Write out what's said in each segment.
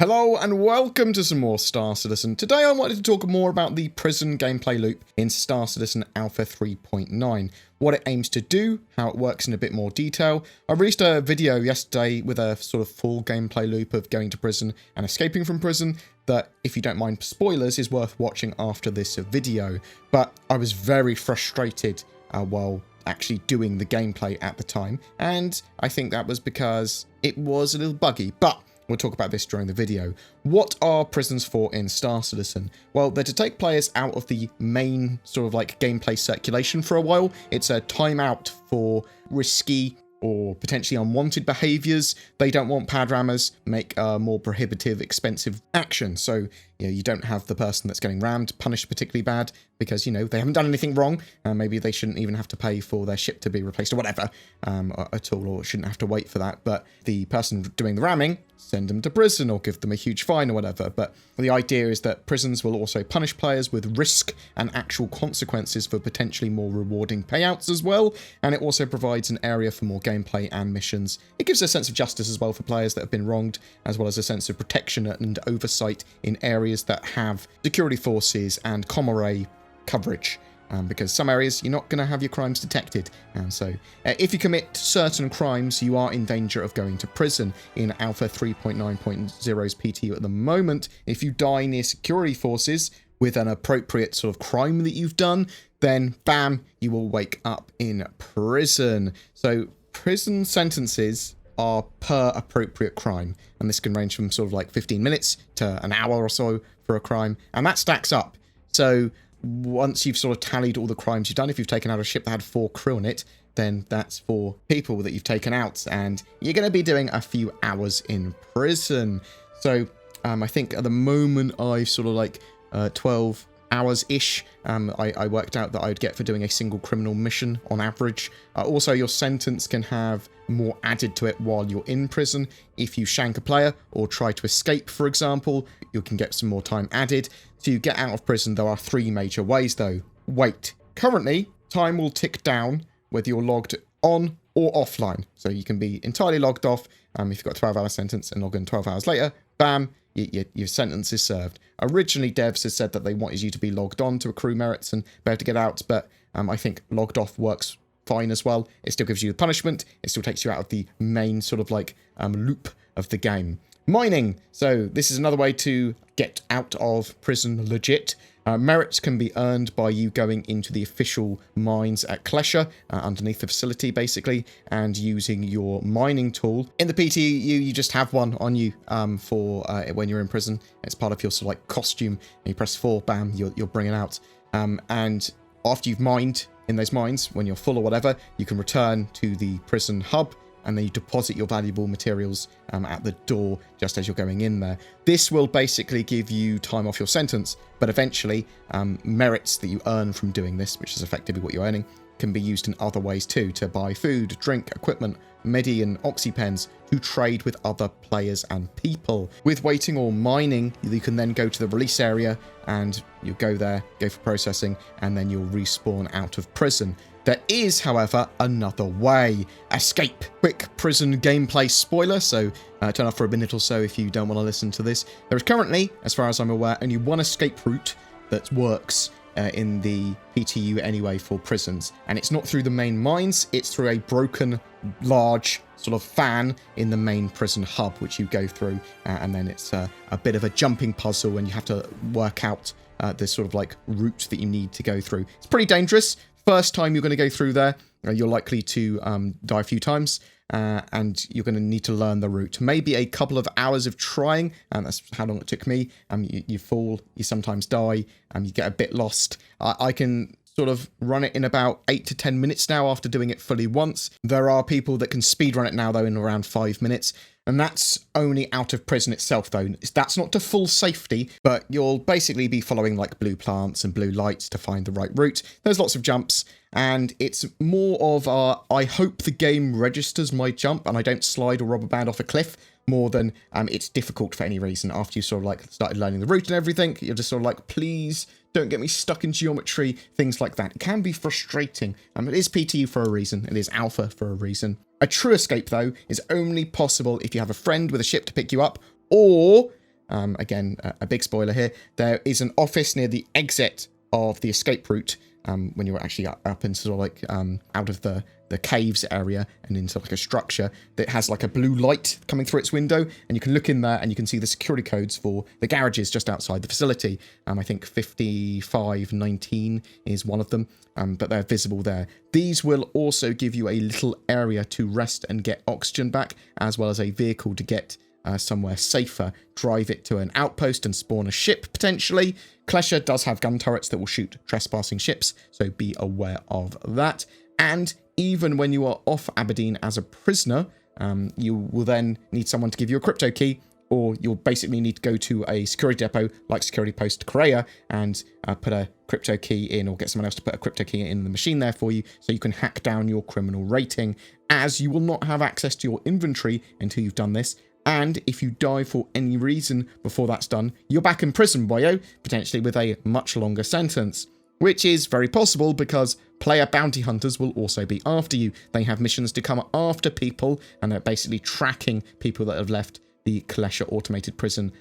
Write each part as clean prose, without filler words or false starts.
Hello and welcome to some more Star Citizen. Today I wanted to talk more about the prison gameplay loop in Star Citizen Alpha 3.9, what it aims to do, how it works in a bit more detail. I released a video yesterday with a sort of full gameplay loop of going to prison and escaping from prison that, if you don't mind spoilers, is worth watching after this video. But I was very frustrated while actually doing the gameplay at the time, and I think that was because it was a little buggy, but we'll talk about this during the video. What are prisons for in Star Citizen? Well, they're to take players out of the main sort of like gameplay circulation for a while. It's a timeout for risky or potentially unwanted behaviors. They don't want pad rammers make more prohibitive, expensive action. So, you don't have the person that's getting rammed punished particularly bad because, they haven't done anything wrong. Maybe they shouldn't even have to pay for their ship to be replaced or whatever at all, or shouldn't have to wait for that. But the person doing the ramming, send them to prison or give them a huge fine or whatever. But the idea is that prisons will also punish players with risk and actual consequences for potentially more rewarding payouts as well. And it also provides an area for more gameplay and missions. It gives a sense of justice as well for players that have been wronged, as well as a sense of protection and oversight in areas that have security forces and comm coverage. Because some areas you're not going to have your crimes detected, and so if you commit certain crimes you are in danger of going to prison. In Alpha 3.9.0's PTU at the moment, if you die near security forces with an appropriate sort of crime that you've done, then bam, you will wake up in prison. So prison sentences are per appropriate crime, and this can range from sort of like 15 minutes to an hour or so for a crime, and that stacks up. So once you've sort of tallied all the crimes you've done, if you've taken out a ship that had 4 crew in it, then that's 4 people that you've taken out, and you're going to be doing a few hours in prison. So I think at the moment I've sort of like 12 hours-ish. I worked out that I'd get for doing a single criminal mission on average. Also, your sentence can have more added to it while you're in prison. If you shank a player or try to escape, for example, you can get some more time added. To get out of prison, there are 3 major ways though. Wait. Currently, time will tick down whether you're logged on or offline. So you can be entirely logged off if you've got a 12-hour sentence and log in 12 hours later, bam, your sentence is served. Originally, devs has said that they wanted you to be logged on to accrue merits and be able to get out, but I think logged off works fine as well. It still gives you the punishment. It still takes you out of the main sort of like loop of the game. Mining. So this is another way to get out of prison legit. Merits can be earned by you going into the official mines at Klesha, underneath the facility basically, and using your mining tool. In the PTU, you just have one on you for when you're in prison. It's part of your sort of like costume. And you press 4, bam, you'll bring it out. And after you've mined in those mines, when you're full or whatever, you can return to the prison hub, and then you deposit your valuable materials at the door just as you're going in there. This will basically give you time off your sentence, but eventually merits that you earn from doing this, which is effectively what you're earning, can be used in other ways too, to buy food, drink, equipment, medi and oxy pens, to trade with other players and people. With waiting or mining, you can then go to the release area and you'll go there, go for processing, and then you'll respawn out of prison. There is, however, another way. Escape. Quick prison gameplay spoiler, so turn off for a minute or so if you don't want to listen to this. There is currently, as far as I'm aware, only one escape route that works in the PTU anyway for prisons, and it's not through the main mines, it's through a broken large sort of fan in the main prison hub, which you go through, and then it's a bit of a jumping puzzle, and you have to work out this sort of like route that you need to go through. It's pretty dangerous. First time you're going to go through there, you're likely to die a few times, and you're going to need to learn the route. Maybe a couple of hours of trying, and that's how long it took me. You fall, you sometimes die, you get a bit lost. I can sort of run it in about 8 to 10 minutes now after doing it fully once. There are people that can speedrun it now, though, in around 5 minutes. And that's only out of prison itself, though. That's not to full safety, but you'll basically be following like blue plants and blue lights to find the right route. There's lots of jumps, and it's more of I hope the game registers my jump and I don't slide or rubber band off a cliff, more than it's difficult for any reason. After you sort of like started learning the route and everything, you're just sort of like, please don't get me stuck in geometry, things like that. It can be frustrating. It is PTU for a reason. It is alpha for a reason. A true escape, though, is only possible if you have a friend with a ship to pick you up, or again, a big spoiler here, there is an office near the exit of the escape route when you're actually up into sort of like out of the caves area and into like a structure that has like a blue light coming through its window, and you can look in there and you can see the security codes for the garages just outside the facility. I think 5519 is one of them, but they're visible there. These will also give you a little area to rest and get oxygen back, as well as a vehicle to get somewhere safer, drive it to an outpost and spawn a ship potentially. Klesha does have gun turrets that will shoot trespassing ships, so be aware of that. And even when you are off Aberdeen as a prisoner, you will then need someone to give you a crypto key, or you'll basically need to go to a security depot like Security Post Korea and put a crypto key in, or get someone else to put a crypto key in the machine there for you, so you can hack down your criminal rating, as you will not have access to your inventory until you've done this. And if you die for any reason before that's done, you're back in prison, boyo, potentially with a much longer sentence. Which is very possible because player bounty hunters will also be after you. They have missions to come after people, and they're basically tracking people that have left the Klesha automated prison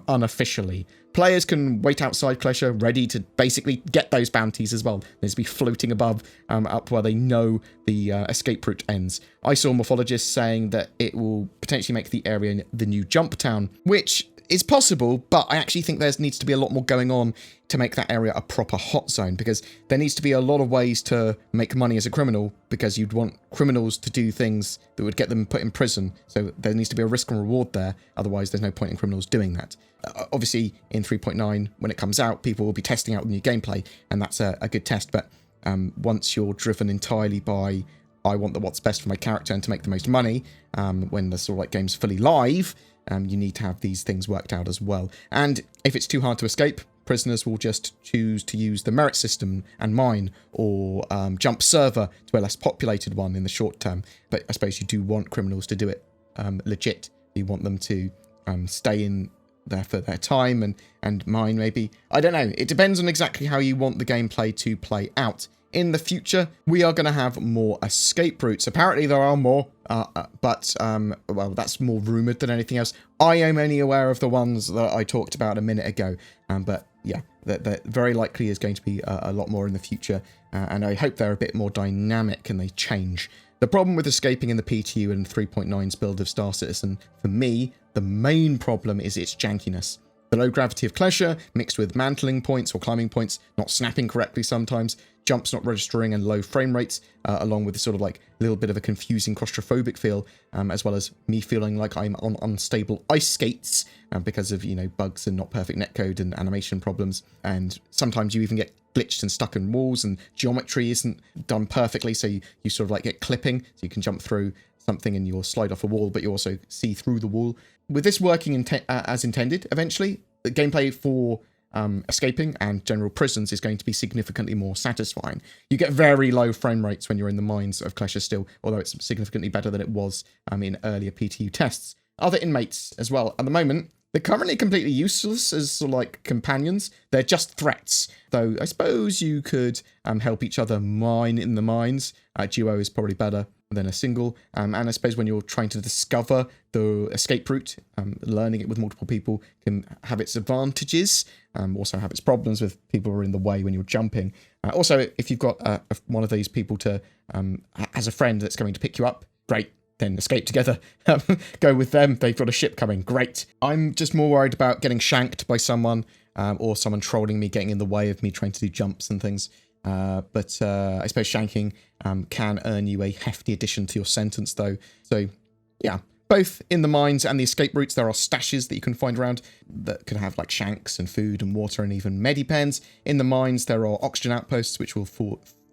unofficially. Players can wait outside Klesha ready to basically get those bounties as well. There's be floating above up where they know the escape route ends. I saw morphologists saying that it will potentially make the area the new jump town, which is possible, but I actually think there needs to be a lot more going on to make that area a proper hot zone, because there needs to be a lot of ways to make money as a criminal, because you'd want criminals to do things that would get them put in prison. So there needs to be a risk and reward there. Otherwise, there's no point in criminals doing that. Obviously, in 3.9, when it comes out, people will be testing out the new gameplay, and that's a good test. But once you're driven entirely by, I want what's best for my character and to make the most money, when the sort of like game's fully live, you need to have these things worked out as well. And if it's too hard to escape, prisoners will just choose to use the merit system and mine, or jump server to a less populated one in the short term. But I suppose you do want criminals to do it legit. You want them to stay in there for their time and mine maybe. I don't know. It depends on exactly how you want the gameplay to play out. In the future, we are going to have more escape routes. Apparently there are more, but well, that's more rumoured than anything else. I am only aware of the ones that I talked about a minute ago, but yeah, that very likely is going to be a lot more in the future, and I hope they're a bit more dynamic and they change. The problem with escaping in the PTU and 3.9's build of Star Citizen, for me, the main problem is its jankiness. The low gravity of Klesha, mixed with mantling points or climbing points not snapping correctly sometimes, jumps not registering, and low frame rates, along with a sort of like little bit of a confusing claustrophobic feel, as well as me feeling like I'm on unstable ice skates because of, you know, bugs and not perfect netcode and animation problems. And sometimes you even get glitched and stuck in walls, and geometry isn't done perfectly, so you sort of like get clipping, so you can jump through something and you'll slide off a wall, but you also see through the wall. With this working as intended, eventually, the gameplay for escaping and general prisons is going to be significantly more satisfying. You get very low frame rates when you're in the mines of Klesha still, although it's significantly better than it was in earlier PTU tests. Other inmates as well. At the moment, they're currently completely useless as sort of like companions. They're just threats. Though I suppose you could help each other mine in the mines. Duo is probably better than a single. And I suppose when you're trying to discover the escape route, learning it with multiple people can have its advantages, also have its problems with people who are in the way when you're jumping. Also, if you've got one of these people to as a friend that's going to pick you up, great. Then escape together. Go with them. They've got a ship coming. Great. I'm just more worried about getting shanked by someone, or someone trolling me, getting in the way of me trying to do jumps and things. But I suppose shanking can earn you a hefty addition to your sentence, though. So, yeah. Both in the mines and the escape routes, there are stashes that you can find around that can have like shanks and food and water and even medipens. In the mines, there are oxygen outposts which will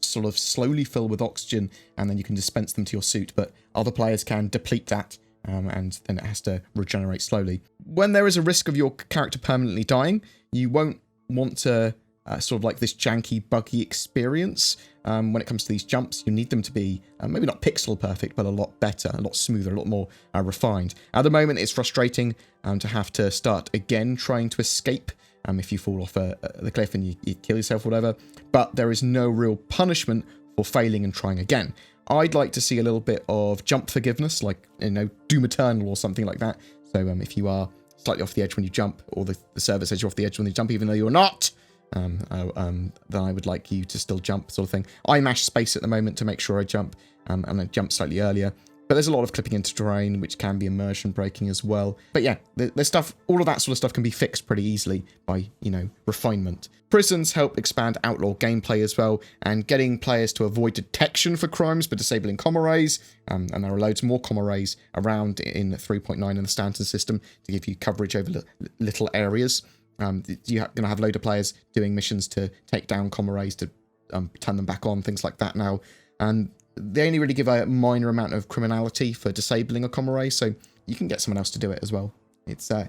sort of slowly fill with oxygen, and then you can dispense them to your suit, but other players can deplete that, and then it has to regenerate slowly. When there is a risk of your character permanently dying, you won't want to sort of like this janky, buggy experience. When it comes to these jumps, you need them to be maybe not pixel perfect, but a lot better, a lot smoother, a lot more refined. At the moment, it's frustrating to have to start again trying to escape if you fall off the cliff and you kill yourself or whatever, but there is no real punishment for failing and trying again. I'd like to see a little bit of jump forgiveness, like, you know, Doom Eternal or something like that. So if you are slightly off the edge when you jump, or the server says you're off the edge when you jump, even though you're not, then I would like you to still jump, sort of thing. I mash space at the moment to make sure I jump, and I jump slightly earlier. But there's a lot of clipping into terrain, which can be immersion breaking as well. But yeah, there's stuff, all of that sort of stuff can be fixed pretty easily by, you know, refinement. Prisons help expand outlaw gameplay as well, and getting players to avoid detection for crimes by disabling comm arrays. And there are loads more comm arrays around in 3.9 in the Stanton system to give you coverage over little areas. You're going to have a load of players doing missions to take down comm arrays, to turn them back on, things like that now. And they only really give a minor amount of criminality for disabling a comm array, so you can get someone else to do it as well. It's a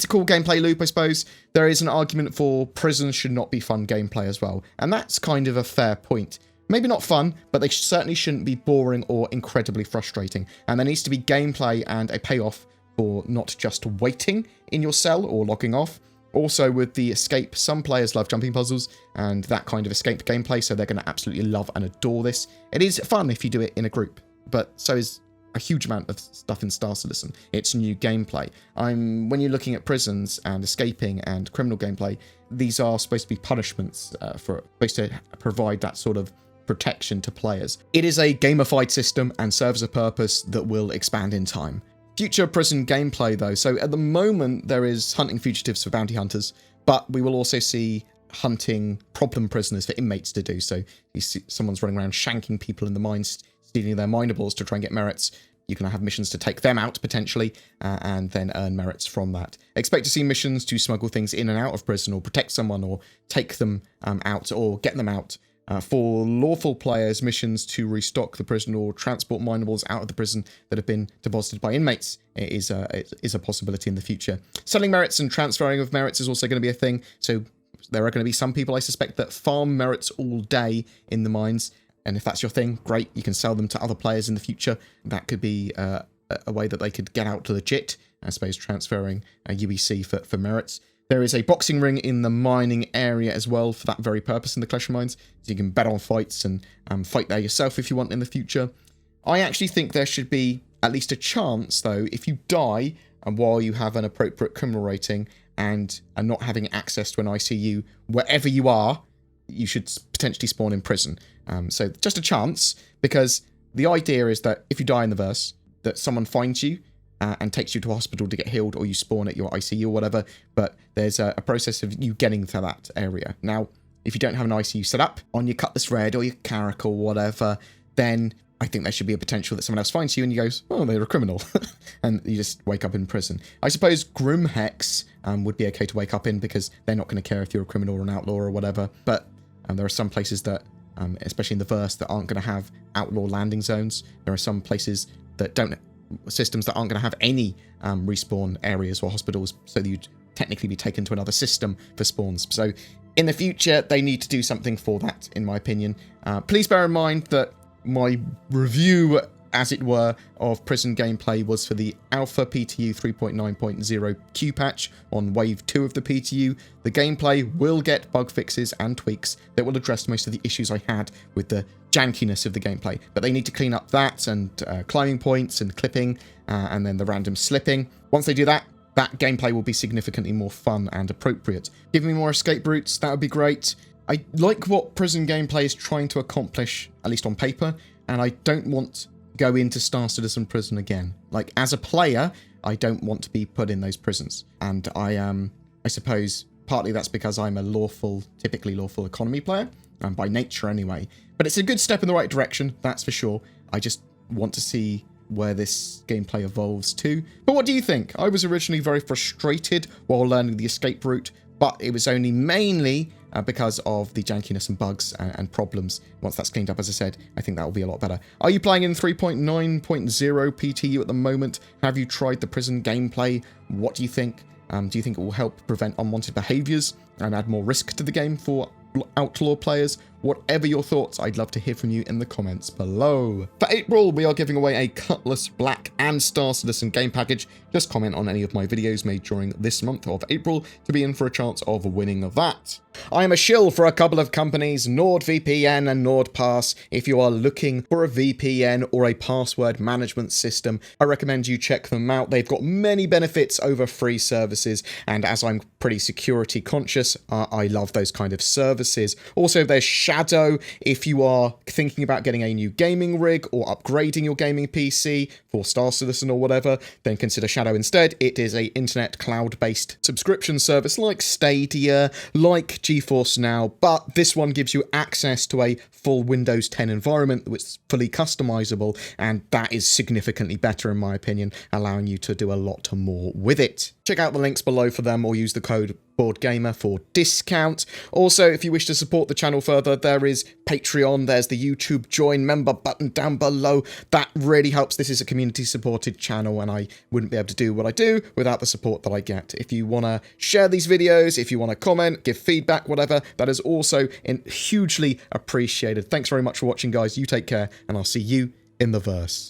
cool gameplay loop, I suppose. There is an argument for prisons should not be fun gameplay as well, and that's kind of a fair point. Maybe not fun, but they certainly shouldn't be boring or incredibly frustrating, and there needs to be gameplay and a payoff for not just waiting in your cell or logging off. Also, with the escape, some players love jumping puzzles and that kind of escape gameplay, so they're going to absolutely love and adore this. It is fun if you do it in a group, but so is a huge amount of stuff in Star Citizen. It's new gameplay. When you're looking at prisons and escaping and criminal gameplay, these are supposed to be punishments, supposed to provide that sort of protection to players. It is a gamified system and serves a purpose that will expand in time. Future prison gameplay, though. So at the moment, there is hunting fugitives for bounty hunters, but we will also see hunting problem prisoners for inmates to do. So you see someone's running around shanking people in the mines, stealing their minables to try and get merits. You can have missions to take them out, potentially, and then earn merits from that. Expect to see missions to smuggle things in and out of prison, or protect someone, or take them out, or get them out. For lawful players, missions to restock the prison or transport minables out of the prison that have been deposited by inmates is a possibility in the future. Selling merits and transferring of merits is also going to be a thing. So there are going to be some people, I suspect, that farm merits all day in the mines. And if that's your thing, great. You can sell them to other players in the future. That could be a way that they could get out legit, I suppose, transferring UEC for merits. There is a boxing ring in the mining area as well for that very purpose in the Clash of Mines. So you can bet on fights and fight there yourself if you want in the future. I actually think there should be at least a chance, though, if you die and while you have an appropriate criminal rating and are not having access to an ICU wherever you are, you should potentially spawn in prison. So just a chance, because the idea is that if you die in the verse, that someone finds you and takes you to a hospital to get healed, or you spawn at your ICU or whatever, but there's a process of you getting to that area. Now, if you don't have an ICU set up on your Cutlass Red or your Carrack or whatever, then I think there should be a potential that someone else finds you and you goes, oh, they're a criminal, and you just wake up in prison. I suppose Grimhex would be okay to wake up in, because they're not going to care if you're a criminal or an outlaw or whatever, but there are some places that, especially in the verse, that aren't going to have outlaw landing zones. There are some places that systems that aren't going to have any respawn areas or hospitals, so that you'd technically be taken to another system for spawns. So in the future, they need to do something for that, in my opinion. Please bear in mind that my review, as it were, of prison gameplay was for the Alpha PTU 3.9.0 Q patch on Wave 2 of the PTU. The gameplay will get bug fixes and tweaks that will address most of the issues I had with the jankiness of the gameplay, but they need to clean up that and climbing points and clipping and then the random slipping. Once they do that, that gameplay will be significantly more fun and appropriate. Give me more escape routes, that would be great. I like what prison gameplay is trying to accomplish, at least on paper, and I don't want to go into Star Citizen prison again. Like, as a player, I don't want to be put in those prisons, and I suppose partly that's because I'm a typically lawful economy player, by nature anyway. But it's a good step in the right direction, that's for sure. I just want to see where this gameplay evolves to. But what do you think? I was originally very frustrated while learning the escape route, but it was only mainly because of the jankiness and bugs and problems. Once that's cleaned up, as I said, I think that will be a lot better. Are you playing in 3.9.0 PTU at the moment? Have you tried the prison gameplay? What do you think? Do you think it will help prevent unwanted behaviors and add more risk to the game for outlaw players? Whatever your thoughts, I'd love to hear from you in the comments below. For April, we are giving away a Cutlass Black and Star Citizen game package. Just comment on any of my videos made during this month of April to be in for a chance of winning that. I am a shill for a couple of companies, NordVPN and NordPass. If you are looking for a VPN or a password management system, I recommend you check them out. They've got many benefits over free services, and as I'm pretty security conscious, I love those kind of services. Also, there's Shadow. If you are thinking about getting a new gaming rig or upgrading your gaming PC for Star Citizen or whatever, then consider Shadow instead. It is an internet cloud-based subscription service like Stadia, like GeForce Now, but this one gives you access to a full Windows 10 environment which is fully customizable, and that is significantly better in my opinion, allowing you to do a lot more with it. Check out the links below for them or use the code BoredGamer for discount. Also, if you wish to support the channel further, there is Patreon, there's the YouTube join member button down below. That really helps. This is a community supported channel and I wouldn't be able to do what I do without the support that I get. If you want to share these videos, if you want to comment, give feedback, whatever, that is also hugely appreciated. Thanks very much for watching, guys. You take care and I'll see you in the verse.